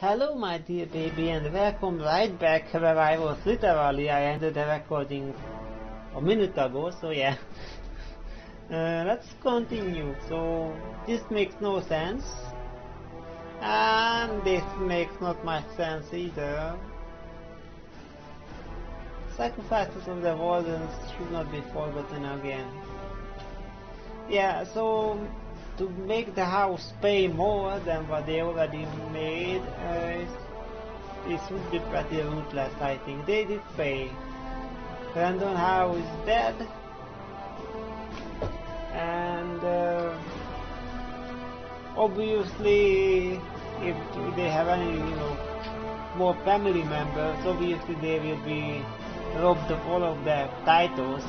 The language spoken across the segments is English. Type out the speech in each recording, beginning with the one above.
Hello my dear baby and welcome right back where I was. Literally I ended the recording a minute ago, so yeah. Let's continue. So this makes no sense. And this makes not much sense either. Sacrifices of the wardens should not be forgotten again. Yeah, so to make the house pay more than what they already made, this would be pretty ruthless, I think. They did pay. Brandon Howe is dead, and obviously, if they have any, more family members, obviously they will be robbed of all of their titles.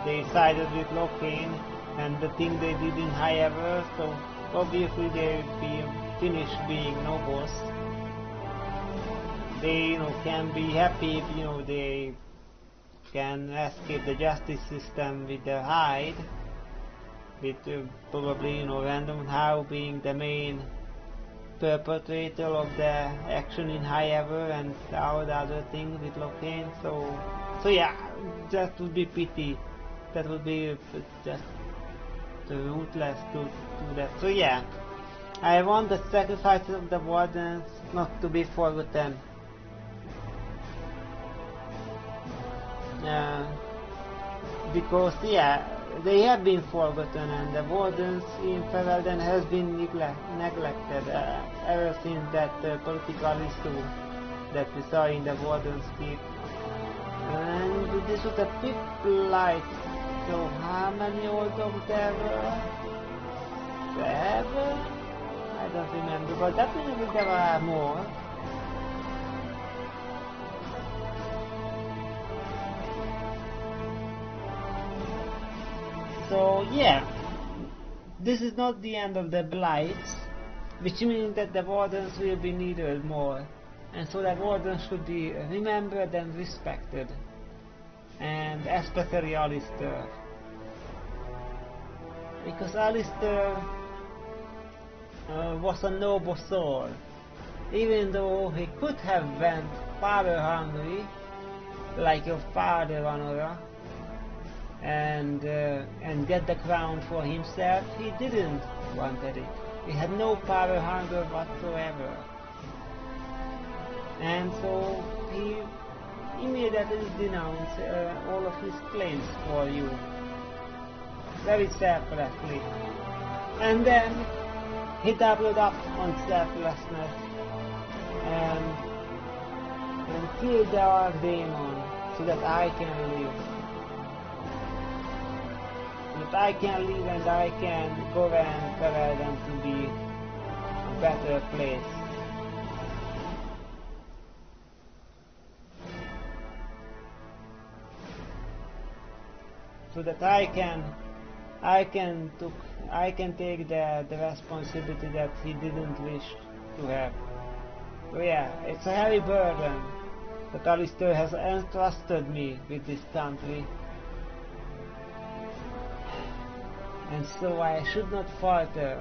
They sided with Locane and the thing they did in High-Ever, so obviously they will be finished being nobles. They can be happy if they can escape the justice system with the hide, with probably Random Howe being the main perpetrator of the action in High-Ever and all the other things with Locane. So yeah, that would be pity. That would be just ruthless to do that. So yeah, I want the sacrifices of the wardens not to be forgotten. Because yeah, they have been forgotten, and the wardens in Ferelden has been neglected ever since that political issue that we saw in the Warden's Keep. And this was a fifth light. So how many old dogs there were? 7? I don't remember, but definitely there were more. So yeah, this is not the end of the Blights, which means that the wardens will be needed more, and so the wardens should be remembered and respected, and especially Alistair, because Alistair was a noble soul, even though he could have went power hungry, like your father, Honora, and get the crown for himself. He didn't wanted it. He had no power hunger whatsoever, and so he immediately denounced all of his claims for you, very selflessly, and then he doubled up on selflessness and killed the Archdemon so that I can live. That I can live and I can govern Ferelden to be a better place. So that I can take the responsibility that he didn't wish to have. So yeah, it's a heavy burden that Alistair has entrusted me with this country. And so I should not falter.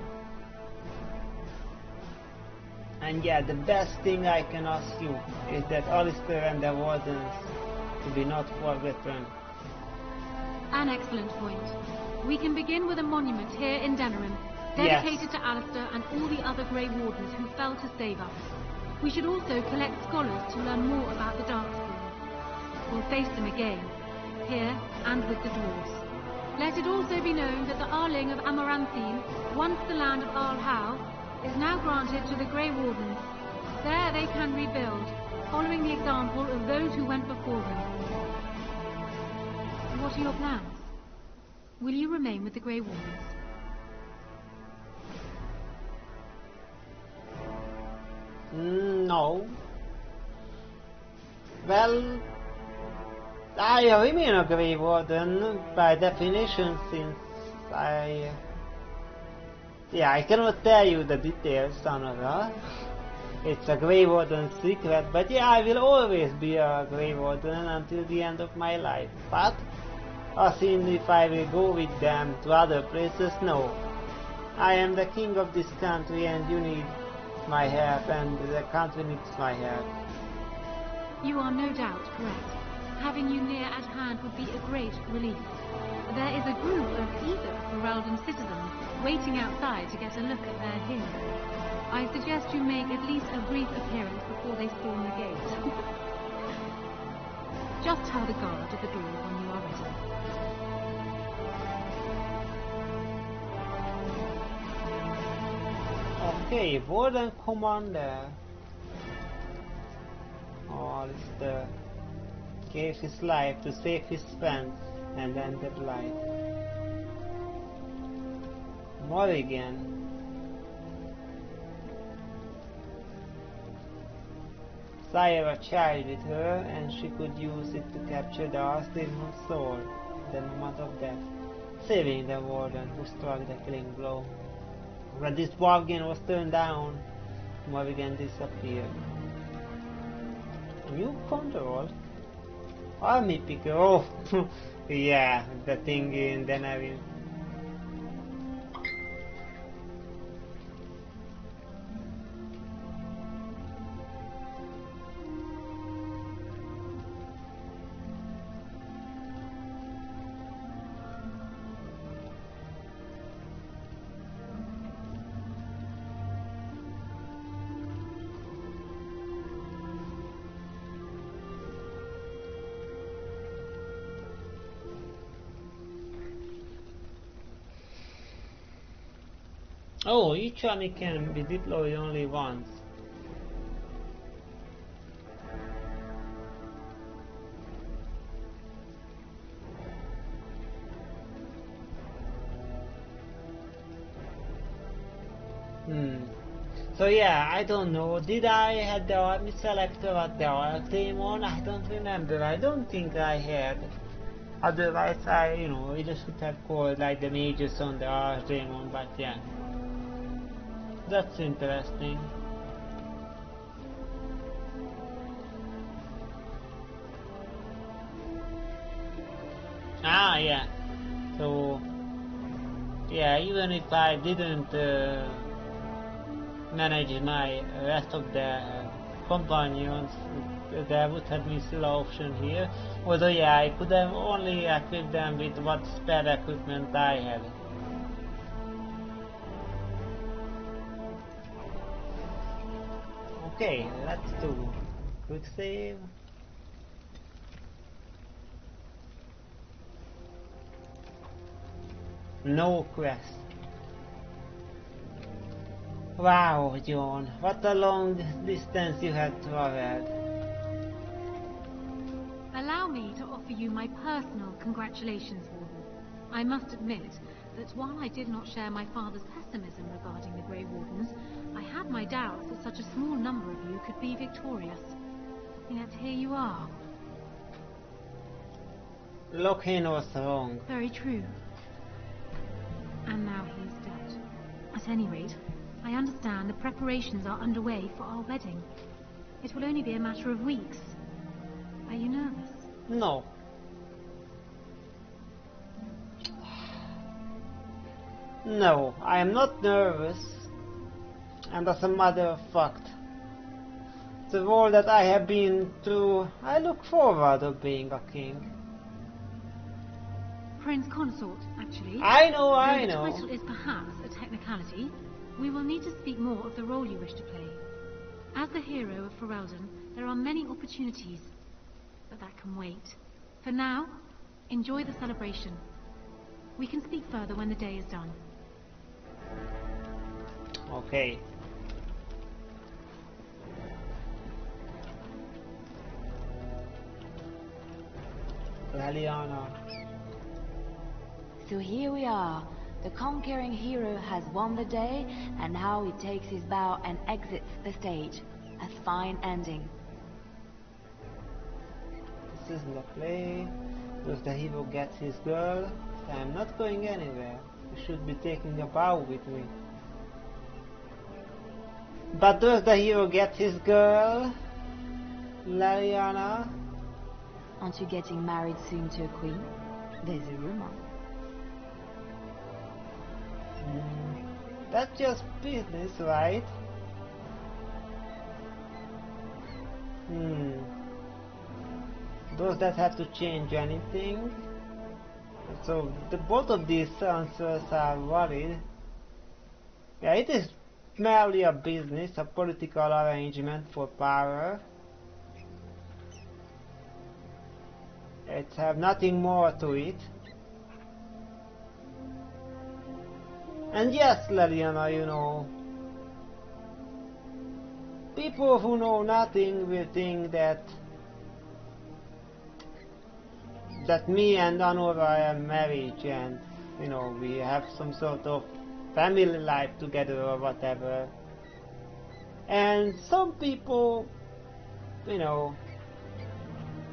And yeah, the best thing I can ask you is that Alistair and the wardens to be not forgotten. An excellent point. We can begin with a monument here in Denerim, dedicated to Alistair and all the other Grey Wardens who fell to save us. We should also collect scholars to learn more about the Darkspawn. We'll face them again, here and with the dwarves. Let it also be known that the Arling of Amaranthine, once the land of Arl Howe, is now granted to the Grey Wardens. There they can rebuild, following the example of those who went before them. What are your plans? Will you remain with the Grey Wardens? No. Well, I remain a Grey Warden by definition, since I cannot tell you the details, Sonora. It's a Grey Warden secret, but yeah, I will always be a Grey Warden until the end of my life. But, as in if I will go with them to other places, no. I am the king of this country and you need my help, and the country needs my help. You are no doubt correct. Having you near at hand would be a great relief. There is a group of eager Ferelden citizens waiting outside to get a look at their hero. I suggest you make at least a brief appearance before they storm the gate. Just tell the guard at the door when you are ready. Okay, Warden Commander. Oh, Alistair gave his life to save his friends and ended life. Morrigan. Sire a child with her, and she could use it to capture the Archdemon's soul at the moment of death, saving the Warden who struck the killing blow. When this bargain was turned down, Morrigan disappeared. New control? Army picker, oh, yeah, the thing in Denerim. Oh, each army can be deployed only once. So yeah, I don't know. Did I have the army selector at the Archdemon? I don't remember. I don't think I had. Otherwise, I just should have called like the mages on the Archdemon, but yeah. That's interesting. Ah, yeah. So, yeah, even if I didn't manage my rest of the companions, there would have been still an option here. Although, yeah, I could have only equipped them with what spare equipment I had. Okay, let's do quick save. No quest. Wow, John, what a long distance you had traveled. Allow me to offer you my personal congratulations, Warden. I must admit that while I did not share my father's pessimism regarding the Grey Wardens, I had my doubts that such a small number of you could be victorious. Yet here you are. Lockhart was wrong. Very true. And now he is dead. At any rate, I understand the preparations are underway for our wedding. It will only be a matter of weeks. Are you nervous? No. No, I am not nervous. And as a matter of fact, the role that I have been through, I look forward to being a king. Prince Consort, actually. I know. The title is perhaps a technicality. We will need to speak more of the role you wish to play. As the hero of Ferelden, there are many opportunities, but that can wait. For now, enjoy the celebration. We can speak further when the day is done. Okay. Leliana. So here we are. The conquering hero has won the day, and now he takes his bow and exits the stage. A fine ending. This is the play. Does the hero get his girl? I am not going anywhere. You should be taking a bow with me. But does the hero get his girl? Leliana? Aren't you getting married soon to a queen? There's a rumor. That's just business, right? Does that have to change anything? So both of these answers are valid. Yeah, it is merely a business, a political arrangement for power. It has nothing more to it. And yes, Leliana, you know, people who know nothing will think that me and Anora are married and, you know, we have some sort of family life together or whatever. And some people, you know,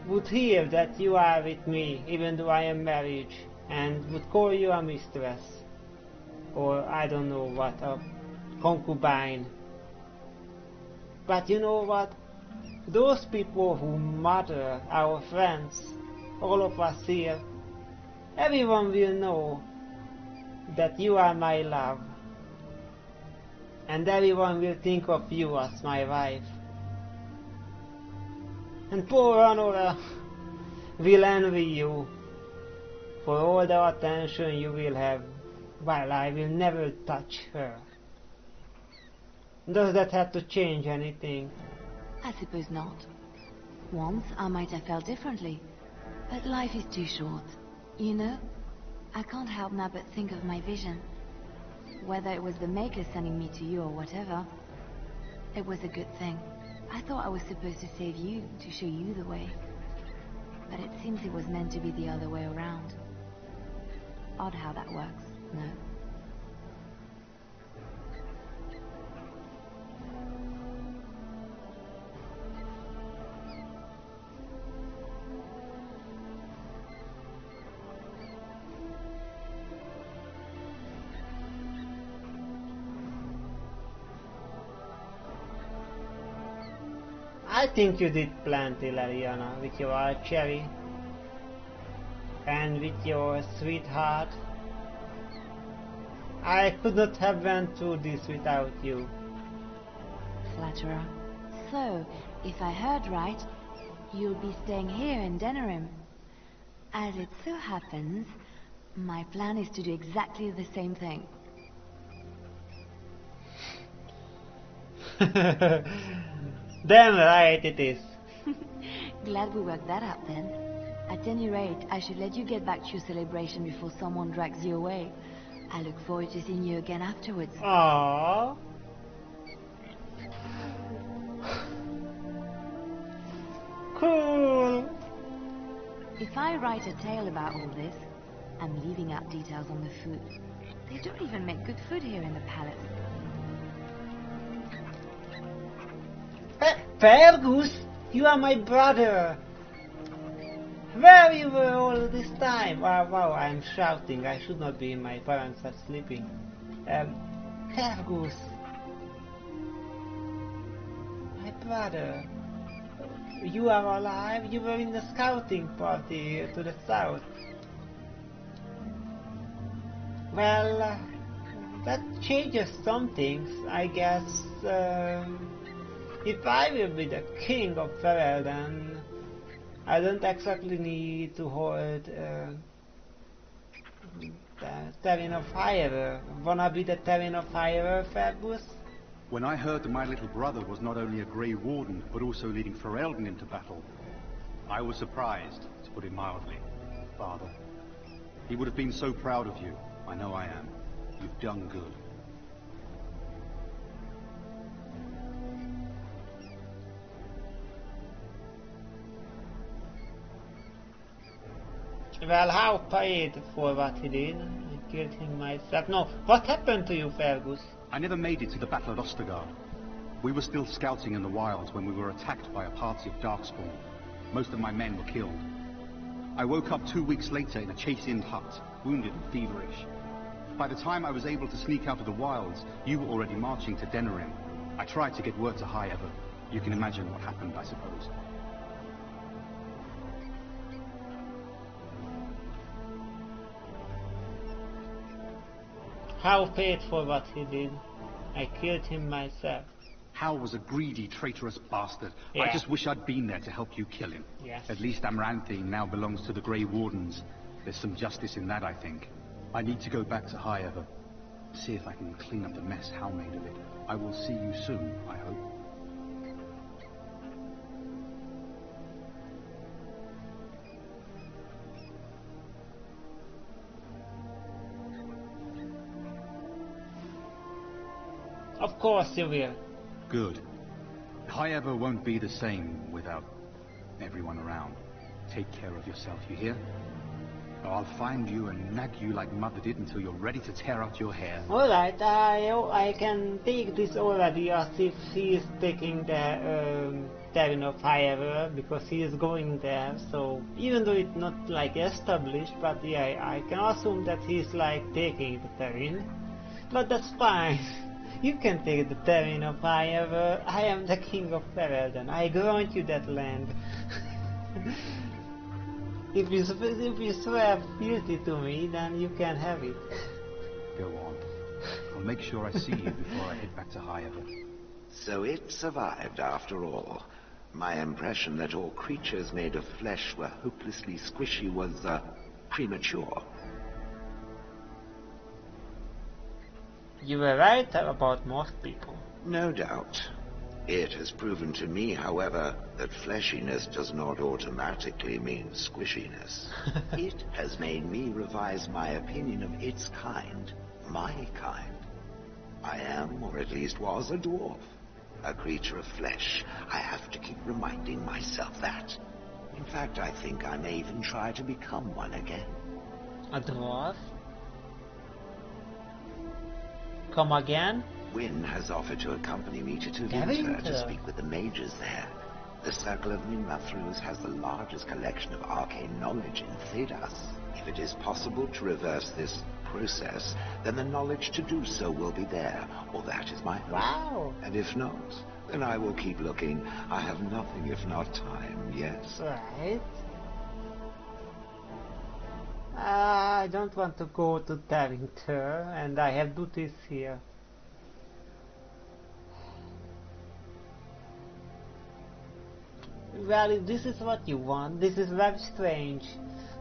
would hear that you are with me even though I am married and would call you a mistress. Or I don't know what, a concubine. But you know what? Those people who murder our friends, all of us here, everyone will know that you are my love. And everyone will think of you as my wife. And poor Anora will envy you for all the attention you will have, while I will never touch her. Does that have to change anything? I suppose not. Once I might have felt differently, but life is too short. You know, I can't help now but think of my vision. Whether it was the Maker sending me to you or whatever, it was a good thing. I thought I was supposed to save you, to show you the way. But it seems it was meant to be the other way around. Odd how that works, no? I think you did plenty, Leliana, with your archery and with your sweetheart. I could not have went through this without you. Flatterer. So, if I heard right, you'll be staying here in Denerim. As it so happens, my plan is to do exactly the same thing. Damn right it is. Glad we worked that out then. At any rate, I should let you get back to your celebration before someone drags you away. I look forward to seeing you again afterwards. Aww. Cool. If I write a tale about all this, I'm leaving out details on the food. They don't even make good food here in the palace. Fergus, you are my brother. Where you were all this time? Wow, I'm shouting. I should not be. My parents are sleeping. Fergus, my brother. You are alive? You were in the scouting party to the south. Well, that changes some things, I guess. If I will be the king of Ferelden, I don't exactly need to hold the Terrain of Fire. Wanna be the Terrain of Fire, Fergus? When I heard that my little brother was not only a Grey Warden, but also leading Ferelden into battle, I was surprised, to put it mildly, Father. He would have been so proud of you. I know I am. You've done good. Well, how paid for what he did? I killed him myself. No, what happened to you, Fergus? I never made it to the Battle of Ostergard. We were still scouting in the wilds when we were attacked by a party of Darkspawn. Most of my men were killed. I woke up 2 weeks later in a Chase-Inn hut, wounded and feverish. By the time I was able to sneak out of the wilds, you were already marching to Denerim. I tried to get word to High Ever. You can imagine what happened, I suppose. How paid for what he did? I killed him myself. Hal was a greedy, traitorous bastard. Yeah. I just wish I'd been there to help you kill him. Yes. At least Amaranthine now belongs to the Grey Wardens. There's some justice in that, I think. I need to go back to High Ever. See if I can clean up the mess Hal made of it. I will see you soon, I hope. Of course you will. Good. High Ever won't be the same without everyone around. Take care of yourself, you hear? Or I'll find you and nag you like Mother did until you're ready to tear out your hair. Alright, I can take this already as if he is taking the terrain of High Ever, because he is going there, so even though it's not like established, but yeah, I can assume that he's like taking the terrain. But that's fine. You can take the terrain of High Ever. I am the king of Ferelden. I grant you that land. If you swear fealty to me, then you can have it. Go on. I'll make sure I see you before I head back to High Ever. So it survived after all. My impression that all creatures made of flesh were hopelessly squishy was, premature. You were right about most people. No doubt. It has proven to me, however, that fleshiness does not automatically mean squishiness. It has made me revise my opinion of its kind, my kind. I am, or at least was, a dwarf. A creature of flesh. I have to keep reminding myself that. In fact, I think I may even try to become one again. A dwarf? Come again? Wynne has offered to accompany me to Tevinter to speak with the mages there. The Circle of Ninmathrus has the largest collection of arcane knowledge in Thedas. If it is possible to reverse this process, then the knowledge to do so will be there, or that is my hope. Wow. And if not, then I will keep looking. I have nothing if not time, yes? Right. I don't want to go to Tevinter, and I have duties here. Well, if this is what you want, this is very strange.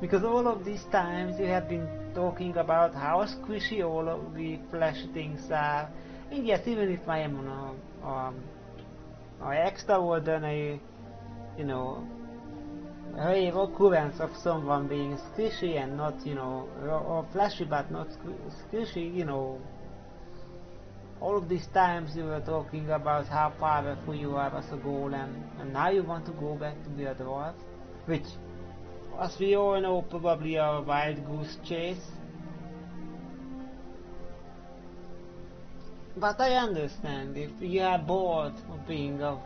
Because all of these times you have been talking about how squishy all of the flesh things are. And yes, even if I am on extraordinary, rare occurrence of someone being squishy and not, or fleshy but not squishy, all of these times you were talking about how powerful you are as a golem, and now you want to go back to be a dwarf, which, as we all know, probably a wild goose chase. But I understand, if you are bored of being a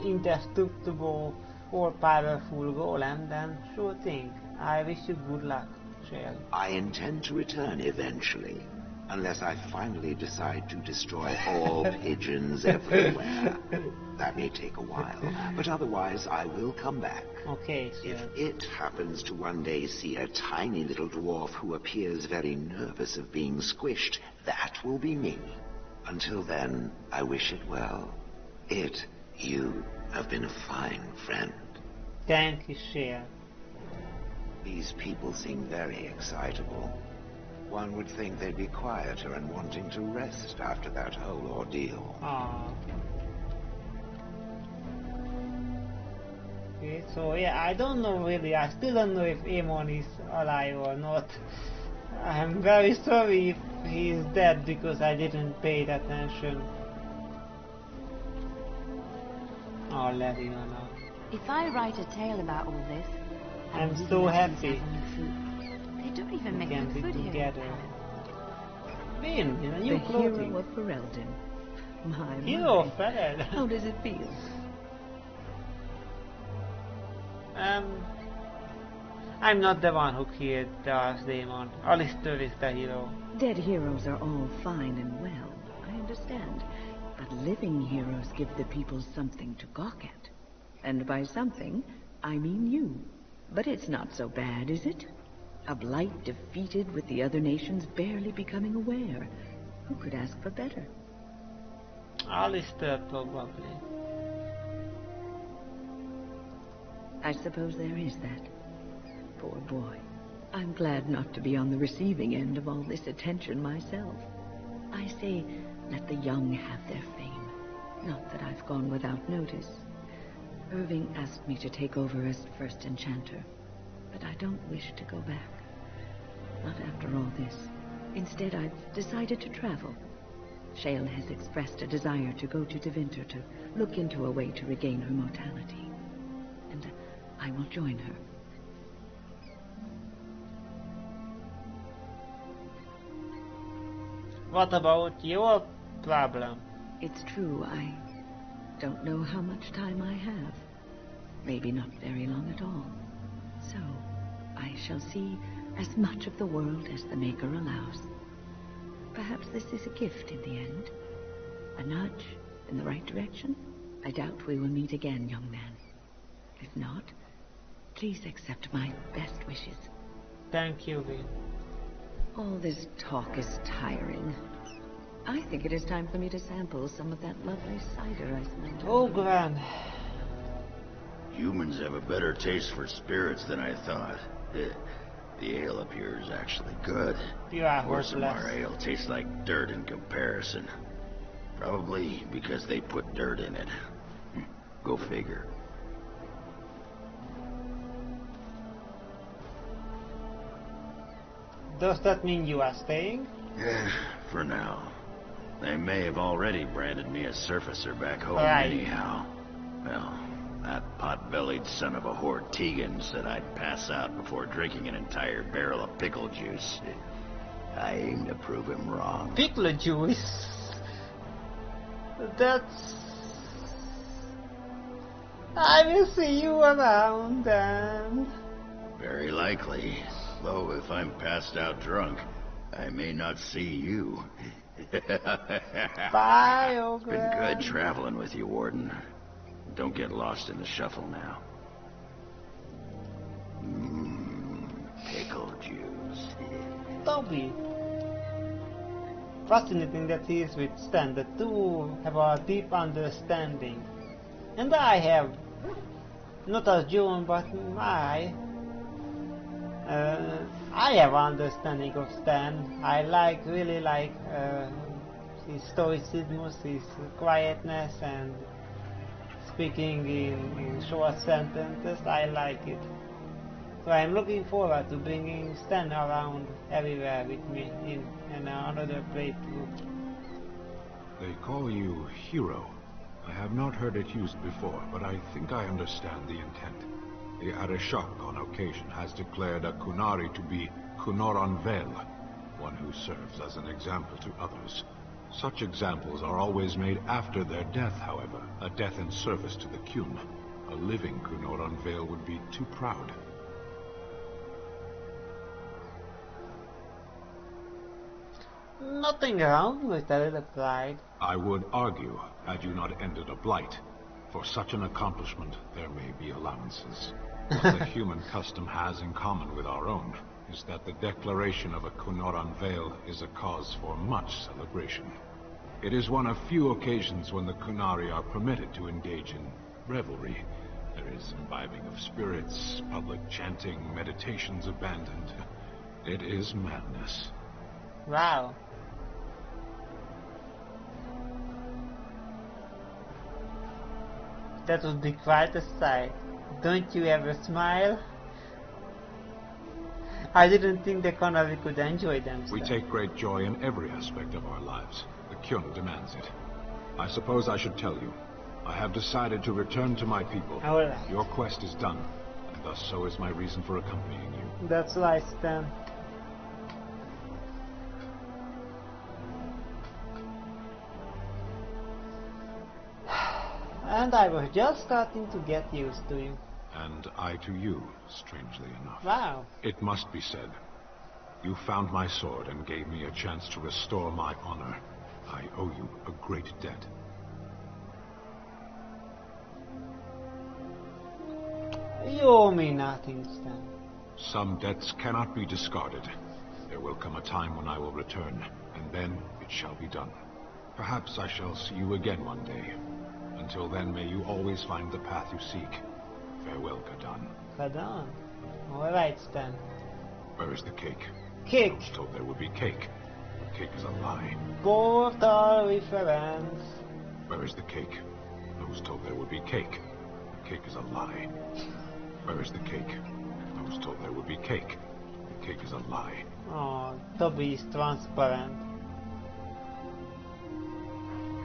indestructible or powerful golem, then sure thing. I wish you good luck, Shale. I intend to return eventually. Unless I finally decide to destroy all pigeons everywhere. That may take a while, but otherwise I will come back. Okay, sir. If it happens to one day see a tiny little dwarf who appears very nervous of being squished, that will be me. Until then, I wish it well. You have been a fine friend. Thank you, Shale. These people seem very excitable. One would think they'd be quieter and wanting to rest after that whole ordeal. Aww. Okay, so yeah, I don't know really. I still don't know if Amon is alive or not. I'm very sorry if he is dead because I didn't pay attention. I'll let you know. If I write a tale about all this, I'm so happy. They don't even make Can good be food here. together. Been in a new The clothing. hero of Ferelden. My. Hero of Ferelden. How does it feel? I'm not the one who killed Darth Daemon. Alistair is the hero. Dead heroes are all fine and well, I understand. But living heroes give the people something to gawk at. And by something, I mean you. But it's not so bad, is it? A blight defeated with the other nations barely becoming aware. Who could ask for better? Alistair, probably. I suppose there is that. Poor boy. I'm glad not to be on the receiving end of all this attention myself. I say, let the young have their fame. Not that I've gone without notice. Irving asked me to take over as first enchanter, but I don't wish to go back. Not after all this. Instead, I've decided to travel. Shale has expressed a desire to go to Deventer to look into a way to regain her mortality. And I will join her. What about your problem? It's true, I don't know how much time I have. Maybe not very long at all. So, I shall see as much of the world as the Maker allows. Perhaps this is a gift in the end. A nudge in the right direction? I doubt we will meet again, young man. If not, please accept my best wishes. Thank you, Vin. All this talk is tiring. I think it is time for me to sample some of that lovely cider I smelled. Oh, Gran. Humans have a better taste for spirits than I thought. The ale up here is actually good. You are Orsamar hopeless. ale tastes like dirt in comparison. Probably because they put dirt in it. Go figure. Does that mean you are staying? For now. They may have already branded me a surfacer back home Right. anyhow. Well, that pot-bellied son of a whore Tegan said I'd pass out before drinking an entire barrel of pickle juice. I aim to prove him wrong. Pickle juice. That's... I will see you around then. Very likely. Though if I'm passed out drunk, I may not see you. Bye, It's been Ogre. good traveling with you, Warden. Don't get lost in the shuffle now. Pickle juice. Toby. Fascinating that he is with Stan. The two have a deep understanding. And I have, not as June, but I have understanding of Stan. I really like his stoicism, his quietness, and speaking in short sentences. I like it. So I'm looking forward to bringing Stan around everywhere with me in another playthrough. They call you Hero. I have not heard it used before, but I think I understand the intent. The Arishok on occasion has declared a Kunari to be Kunoran Vel, one who serves as an example to others. Such examples are always made after their death, however, a death in service to the Kyun. A living Kunoran Vel would be too proud. Nothing wrong with a little pride. I would argue, had you not ended a blight. For such an accomplishment, there may be allowances. What the human custom has in common with our own is that the declaration of a Kunoran Veil is a cause for much celebration. It is one of few occasions when the Kunari are permitted to engage in revelry. There is imbibing of spirits, public chanting, meditations abandoned. It is madness. Wow. That would be quite a sight. Don't you ever smile? I didn't think the Konami could enjoy themselves. We take great joy in every aspect of our lives. The Kyun demands it. I suppose I should tell you. I have decided to return to my people. Alright. Your quest is done, and thus so is my reason for accompanying you. That's right, Stan. And I was just starting to get used to you. And I to you, strangely enough. Wow. It must be said. You found my sword and gave me a chance to restore my honor. I owe you a great debt. You owe me nothing, Stan. Some debts cannot be discarded. There will come a time when I will return, and then it shall be done. Perhaps I shall see you again one day. Until then, may you always find the path you seek. Farewell, Kadan. Kadan? Alright, Stan. Where is the cake? Cake! I was told there would be cake. The cake is a lie. Portal reference. Where is the cake? I was told there would be cake. The cake is a lie. Where is the cake? I was told there would be cake. The cake is a lie. Oh, Toby is transparent.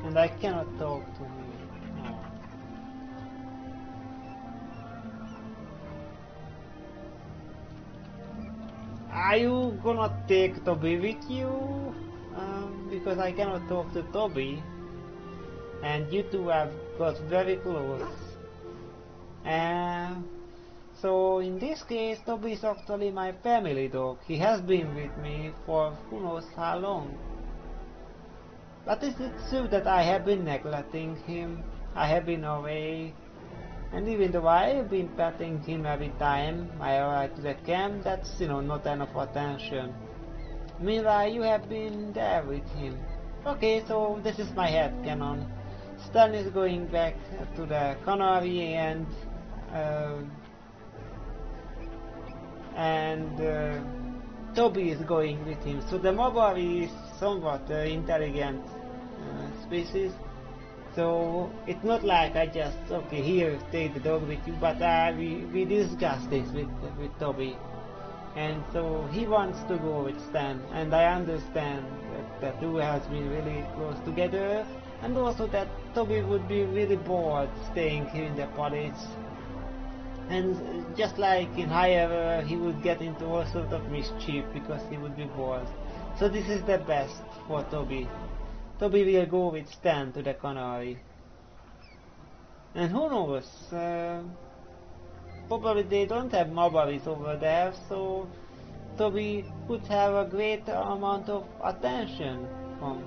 And I cannot talk to him. Oh. Are you gonna take Toby with you? Because I cannot talk to Toby. And you two have got very close. So in this case, Toby is actually my family dog. He has been with me for who knows how long. But is it true that I have been neglecting him? I have been away. And even though I have been petting him every time I arrive to the camp, that's, not enough attention. Meanwhile, you have been there with him. Okay, so this is my headcanon. Stan is going back to the Canary and Toby is going with him. So the Mobari is somewhat intelligent species. So it's not like I just, okay, here, take the dog with you, but we discussed this with Toby. And so he wants to go with Stan, and I understand that the two has been really close together, and also that Toby would be really bored staying here in the palace. And just like in Higher, he would get into all sorts of mischief because he would be bored. So this is the best for Toby. Toby will go with Stan to the Canary. And who knows, probably they don't have Mobaris over there, so Toby could have a great amount of attention from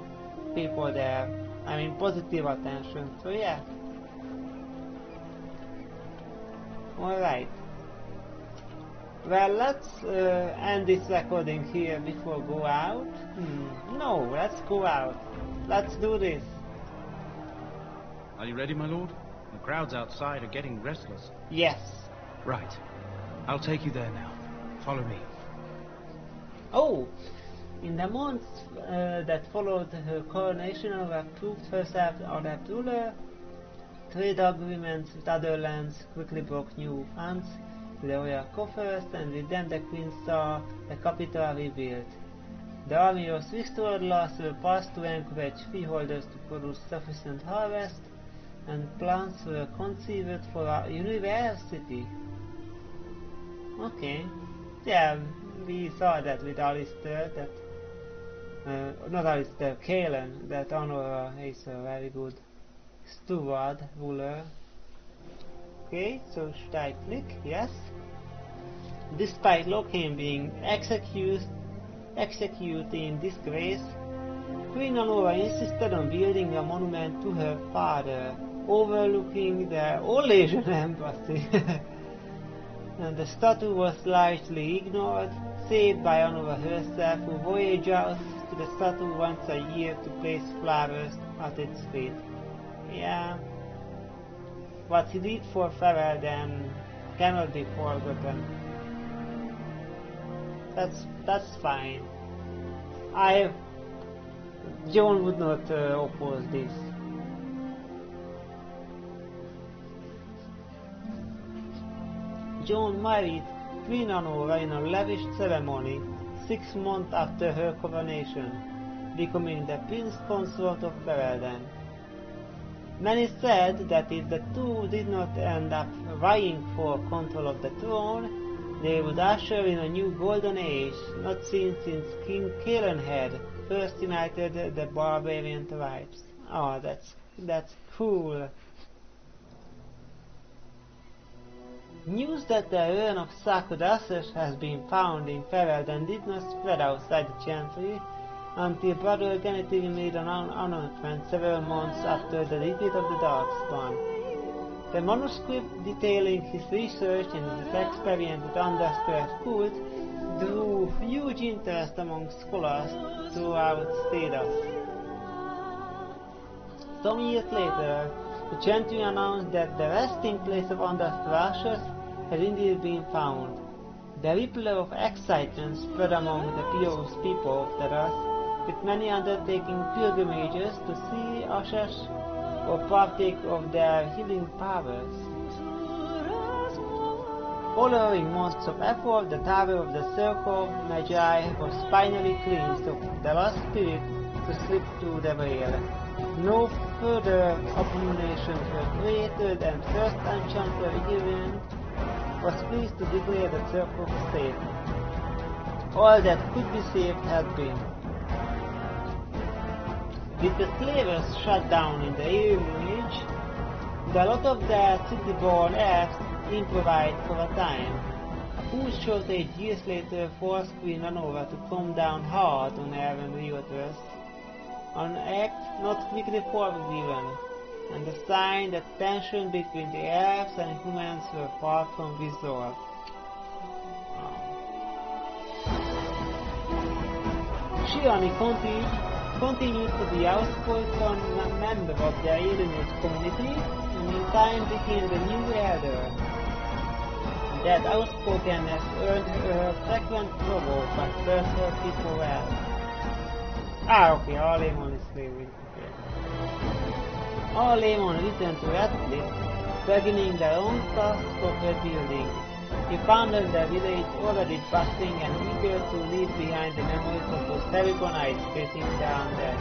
people there. I mean, positive attention, so yeah. Alright. Well, let's end this recording here before go out. No, let's go out. Let's do this. Are you ready, my lord? The crowds outside are getting restless. Yes. Right. I'll take you there now. Follow me. Oh! In the months that followed her coronation, Olaf proved herself our ruler. Trade agreements with other lands quickly brought new funds to the royal coffers, and with them the queen saw the capital rebuilt. The army was restored, laws were passed to encourage freeholders to produce sufficient harvest, and plans were conceived for a university. Okay. Yeah, we saw that with Alistair, that not Alistair, Kalen, that Honora is a very good steward, ruler. Okay, so should I click? Yes. Despite Lockhart being executed in disgrace, Queen Honora insisted on building a monument to her father, overlooking the Olesian embassy. And the statue was largely ignored, save by Honora herself, who voyaged out to the statue once a year to place flowers at its feet. Yeah, what he did for Ferelden cannot be forgotten. That's fine. John would not oppose this. John married Queen Honora in a lavish ceremony 6 months after her coronation, becoming the Prince Consort of Ferelden. Many said that if the two did not end up vying for control of the throne, they would usher in a new golden age, not seen since King Kalen had first united the barbarian tribes. Oh, that's cool. News that the urn of Sarcodasus has been found in Ferelden did not spread outside the Chantry until Brother Genetiri made an announcement several months after the defeat of the Darkspawn. The manuscript detailing his research and his experience with Underspread cult drew huge interest among scholars throughout Stados. Some years later, the Gentry announced that the resting place of Anders Thrashers had indeed been found. The ripple of excitement spread among the pious people of the Earth, with many undertaking pilgrimages to see Ashers or partake of their healing powers. Following months of effort, the Tower of the Circle of Magi was finally cleansed of the last spirit to slip through the veil. No further abominations were created, and first enchanter Irulan was pleased to declare the circle safe. All that could be saved had been. With the slavers shut down in the Irulan Age, the lot of the city-born elves improvised for a time. A full shortage years later forced Queen Anora to come down hard on Elven realtors, an act not quickly forgiven, and a sign that tension between the elves and humans were far from resolved. Shioni continued to be outspoken member of the Iluminate community, and in time became the new elder. That outspokenness earned her frequent trouble, but served her people well. Okay, all Aemon is slavery. All Aemon returned to Redcliffe, beginning their own task of rebuilding. He found the village already bustling and eager to leave behind the memories of those terrible nights facing down there.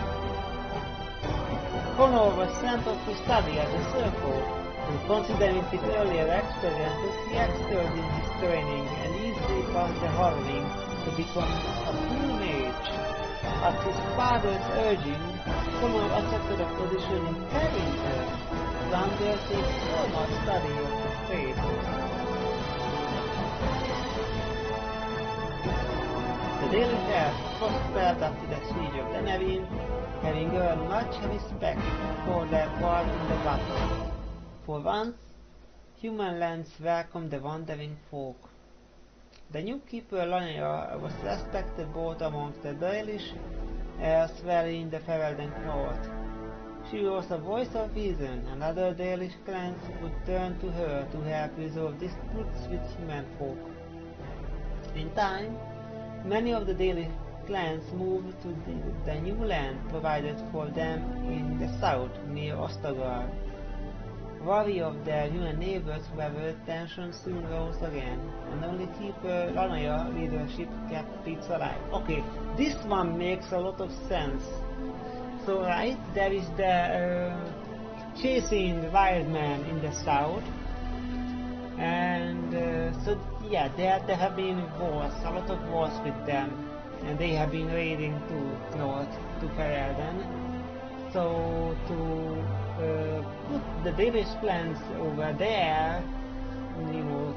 Connor was sent off to study at the Circle, and considering his earlier experiences, he excelled in his training and easily passed the harrowing to become a full mage. At his father's urging, Connor accepted a position in Paddington to undertake formal study of the faith. The daily elves prospered after the siege of Denerim, having earned much respect for their part in the battle. For once, human lands welcomed the wandering folk. The new keeper Lanaya was respected both amongst the Dalish as well in the Ferelden court. She was a voice of reason, and other Dalish clans would turn to her to help resolve disputes with human folk. In time, many of the Dalish clans moved to the new land provided for them in the south near Ostagar. Worry of their human neighbors, however, tension soon rose again, and only keeper Lanaya leadership kept peace alive. Okay, this one makes a lot of sense. So right, there is the chasing the wild man in the south, and so yeah, there have been wars, a lot of wars with them, and they have been raiding to north, to Ferelden. So to put the Dalish clans over there, you know,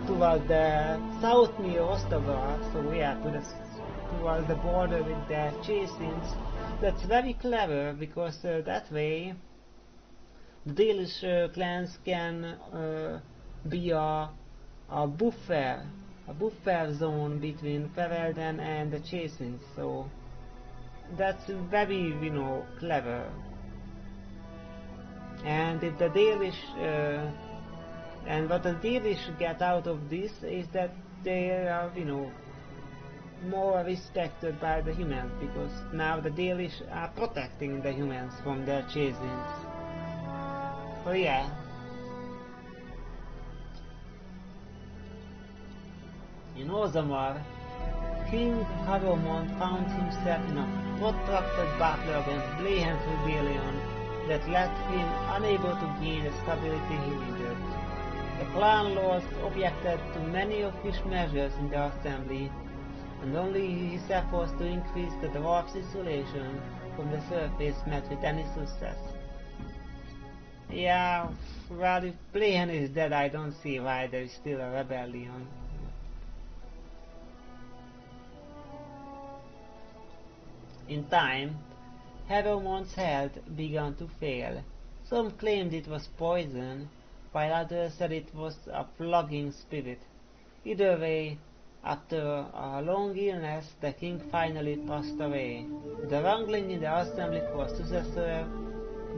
toward the south near Ostagar, so yeah, towards the border with the Chasins. That's very clever, because that way the Dalish clans can be a buffer zone between Ferelden and the Chasins. So that's very, you know, clever. And if the Dalish and what the Dalish get out of this is that they are, you know, more respected by the humans, because now the Dalish are protecting the humans from their chasings. So yeah. In Orzammar, King Harrowmont found himself in a protracted battle against Blahen's rebellion that left him unable to gain the stability he needed. The clan lords objected to many of his measures in the assembly, and only his efforts to increase the dwarf's isolation from the surface met with any success. Yeah, well, if Blahen is dead, I don't see why there is still a rebellion. In time, Harrowmont's health began to fail. Some claimed it was poison, while others said it was a flogging spirit. Either way, after a long illness, the king finally passed away. The wrangling in the assembly for successor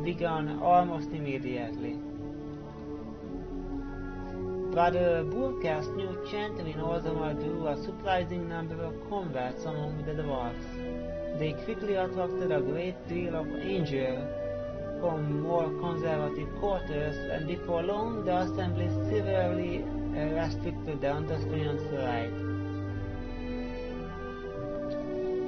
began almost immediately. Brother Burkast knew Chantry and Orzammar drew a surprising number of converts among the dwarfs. They quickly attracted a great deal of anger from more conservative quarters, and before long the assembly severely restricted the Understand's right.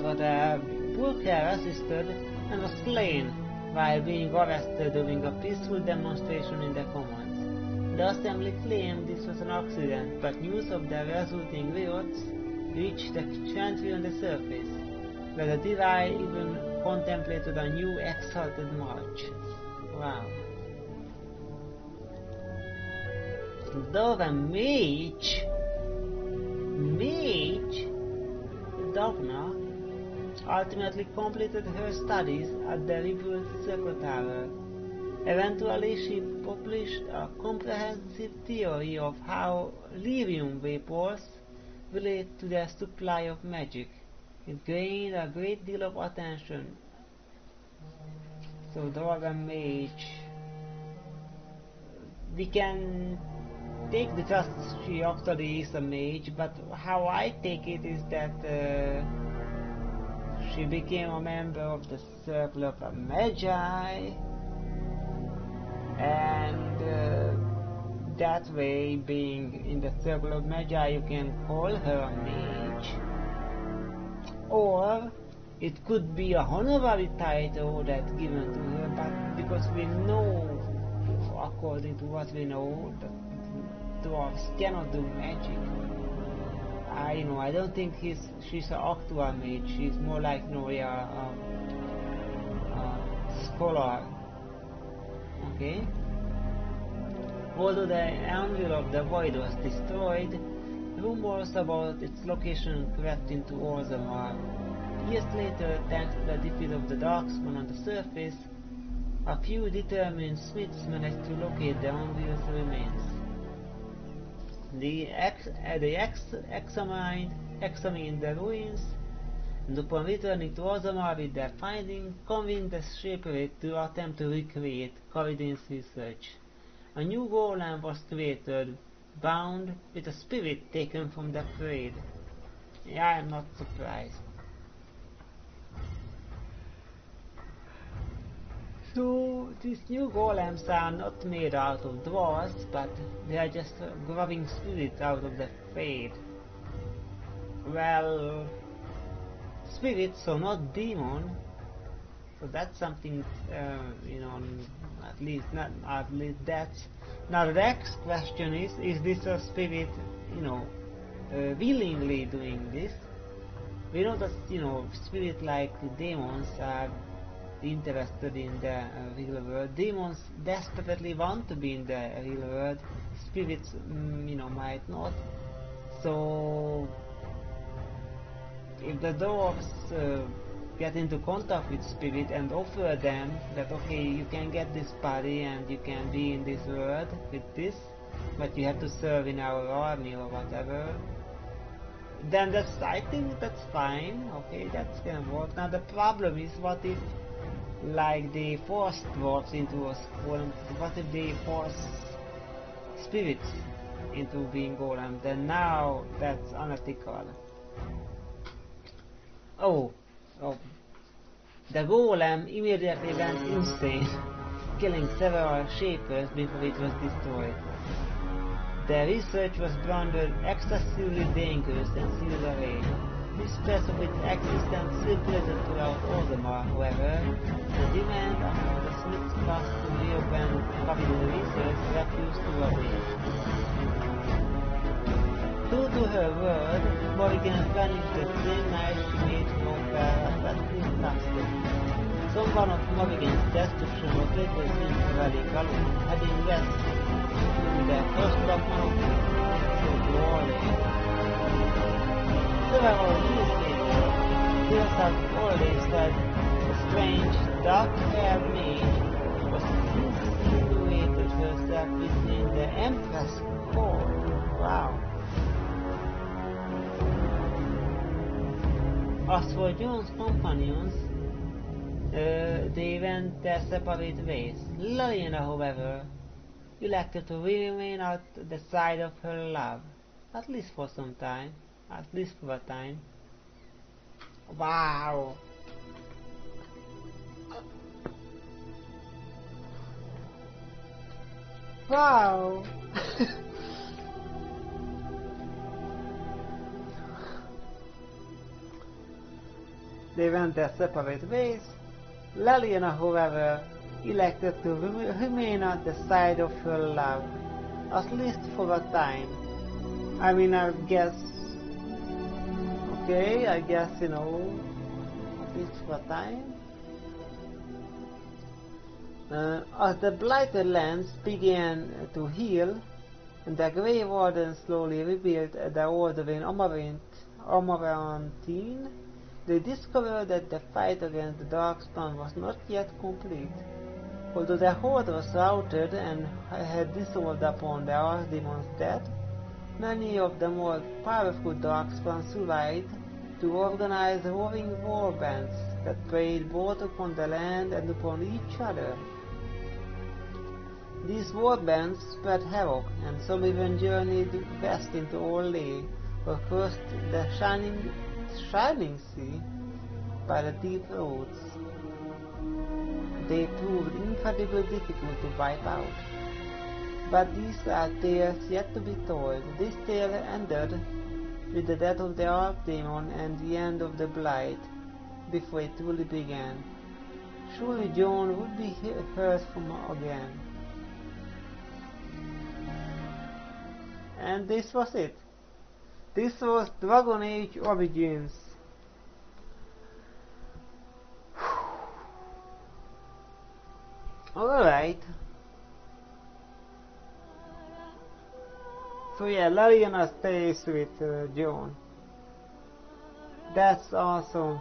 Brother Burkar assisted and was slain while being arrested during a peaceful demonstration in the Commons. The assembly claimed this was an accident, but news of the resulting riots reached the Chantry on the surface, where the Diri even contemplated a new exalted march. Wow. Dora Mage Dogna ultimately completed her studies at the rebuilt Circle Tower. Eventually, she published a comprehensive theory of how lyrium vapors relate to the supply of magic. It gained a great deal of attention. So, Dora Mage. We can take the trust she actually is a mage, but how I take it is that she became a member of the Circle of the Magi, and that way, being in the Circle of Magi, you can call her a mage. Or it could be a honorary title that's given to her, but because we know, according to what we know, that dwarves cannot do magic. I don't think she's an actual mage. She's more like a scholar. Okay. Although the Anvil of the Void was destroyed, rumors about its location crept into Orzammar. Years later, thanks to the defeat of the Darkspawn on the surface, a few determined smiths managed to locate the Anvil's remains. They examined the ruins, and upon returning to Orzammar with their finding, convened the Shaperate to attempt to recreate Corridin's research. A new golem was created, bound with a spirit taken from the parade. Yeah, I am not surprised. So, these new golems are not made out of dwarves, but they are just grabbing spirits out of the fade. Well, spirits, so not demon. So that's something, at least that's. Now the next question is this a spirit, willingly doing this? We know that, spirit like demons are interested in the real world. Demons desperately want to be in the real world. Spirits, might not. So, if the dwarves get into contact with spirit and offer them that, okay, you can get this body and you can be in this world with this, but you have to serve in our army or whatever, then I think that's fine. Okay, that's gonna work. Now the problem is, what if, like, they force dwarves into a golem? What if they force spirits into being golem? Then now that's unethical. Oh, the golem immediately went insane, killing several shapers before it was destroyed. The research was branded excessively dangerous and sealed away. This stress of its existence circulated throughout Orzammar, however. The demand among the Smith's class to reopen capital research refused to obey. True to her word, Morrigan vanished the same night she made an offer at Smith's castle. Someone of Morrigan's destruction was later seen to Radical, heading west to the first of mountains, so to Orlais. Several years later, Tirsa Orlais said a strange, dark-haired mage was insinuated herself within the Empress court. Wow. As for John's companions, They went their separate ways. Laliana, however, elected to remain at the side of her love, at least for some time, at least for a time. Wow! Wow! They went their separate ways. Laliana, however, elected to remain at the side of her love, at least for a time. I mean, I guess... Okay, I guess, you know, at least for a time. As the blighted lands began to heal, and the Grey Warden slowly rebuilt the order in Amarantine, they discovered that the fight against the Darkspawn was not yet complete. Although the Horde was routed and had dissolved upon the Archdemon's death, many of the more powerful Darkspawn survived to organize roaring warbands that preyed both upon the land and upon each other. These warbands spread havoc, and some even journeyed west into Orlais, or crossed the Shining Sea by the deep roads. They proved incredibly difficult to wipe out. But these are tales yet to be told. This tale ended with the death of the Archdemon and the end of the Blight, before it truly began. Surely Joan would be heard from again. And this was it. This was Dragon Age Origins. Alright. So yeah, Laliana stays with Joan. That's awesome.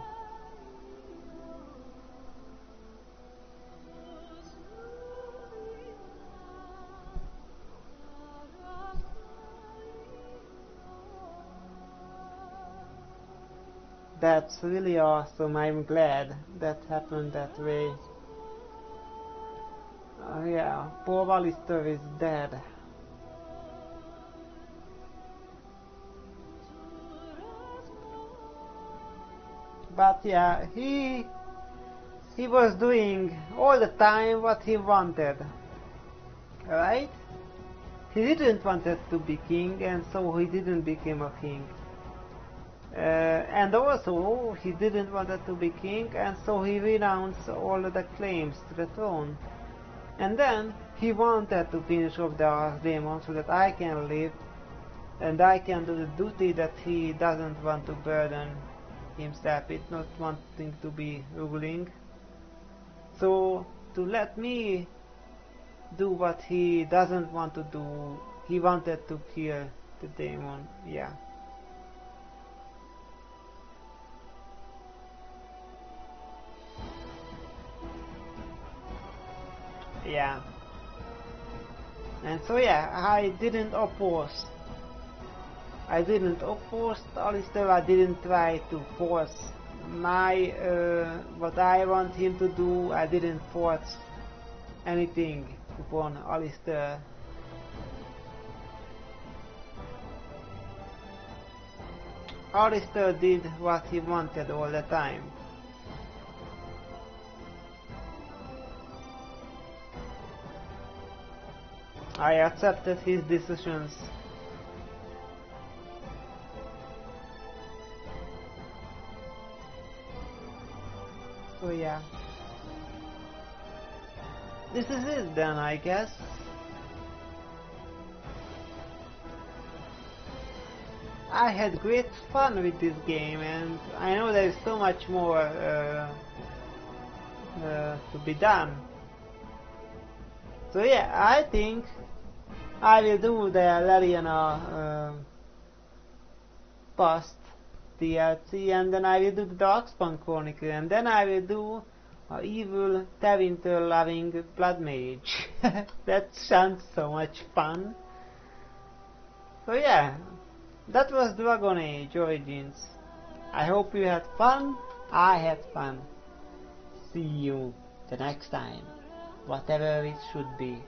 That's really awesome. I'm glad that happened that way. Yeah, poor Alistair is dead. But yeah, he was doing all the time what he wanted, right? He didn't want to be king, and so he didn't become a king. And also, he didn't want to be king, and so he renounced all the claims to the throne. And then, he wanted to finish off the Archdemon so that I can live, and I can do the duty that he doesn't want to burden himself with, not wanting to be ruling. So, to let me do what he doesn't want to do, he wanted to kill the demon, yeah. Yeah. And so yeah, I didn't oppose Alistair. I didn't try to force my what I want him to do. I didn't force anything upon Alistair. Alistair did what he wanted all the time. I accepted his decisions. So yeah. This is it then, I guess. I had great fun with this game, and I know there is so much more to be done. So yeah, I think I will do the Laliana Past DLC, and then I will do the Darkspawn Chronicle, and then I will do evil Tevinter loving Blood Mage. That sounds so much fun. So yeah, that was Dragon Age Origins. I hope you had fun. I had fun. See you the next time, whatever it should be.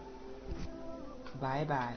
Bye bye.